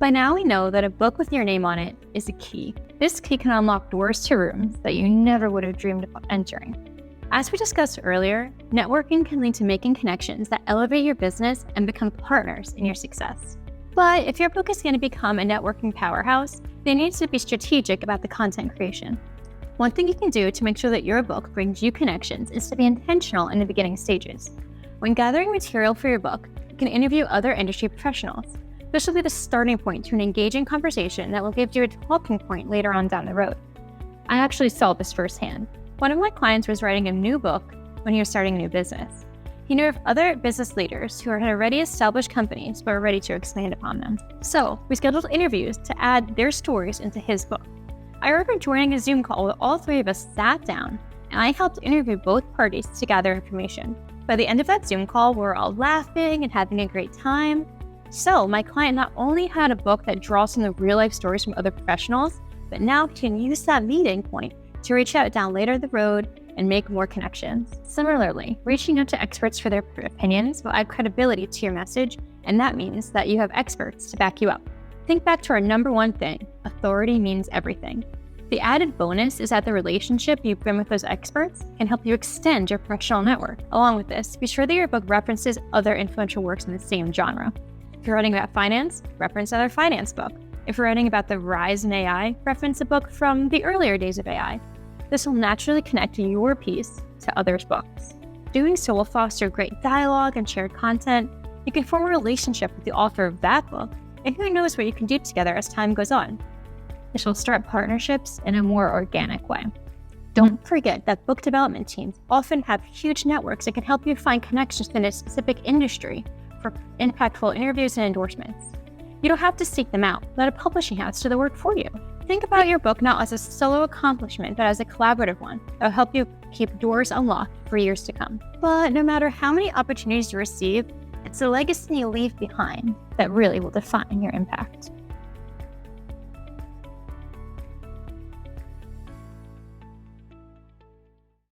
By now we know that a book with your name on it is a key. This key can unlock doors to rooms that you never would have dreamed of entering. As we discussed earlier, networking can lead to making connections that elevate your business and become partners in your success. But if your book is going to become a networking powerhouse, then you need to be strategic about the content creation. One thing you can do to make sure that your book brings you connections is to be intentional in the beginning stages. When gathering material for your book, you can interview other industry professionals. This will be the starting point to an engaging conversation that will give you a talking point later on down the road. I actually saw this firsthand. One of my clients was writing a new book when he was starting a new business. He knew of other business leaders who had already established companies but were ready to expand upon them. So we scheduled interviews to add their stories into his book. I remember joining a Zoom call where all three of us sat down and I helped interview both parties to gather information. By the end of that Zoom call, we were all laughing and having a great time. So my client not only had a book that draws from the real-life stories from other professionals, but now can use that meeting point to reach out down later the road and make more connections. Similarly, reaching out to experts for their opinions will add credibility to your message, and that means that you have experts to back you up. Think back to our number one thing: authority means everything. The added bonus is that the relationship you've been with those experts can help you extend your professional network. Along with this, be sure that your book references other influential works in the same genre. If you're writing about finance, reference another finance book. If you're writing about the rise in AI, reference a book from the earlier days of AI. This will naturally connect your piece to others' books. Doing so will foster great dialogue and shared content. You can form a relationship with the author of that book, and who knows what you can do together as time goes on. This will start partnerships in a more organic way. Don't forget that book development teams often have huge networks that can help you find connections in a specific industry for impactful interviews and endorsements. You don't have to seek them out. Let a publishing house do the work for you. Think about your book not as a solo accomplishment, but as a collaborative one that will help you keep doors unlocked for years to come. But no matter how many opportunities you receive, it's the legacy you leave behind that really will define your impact.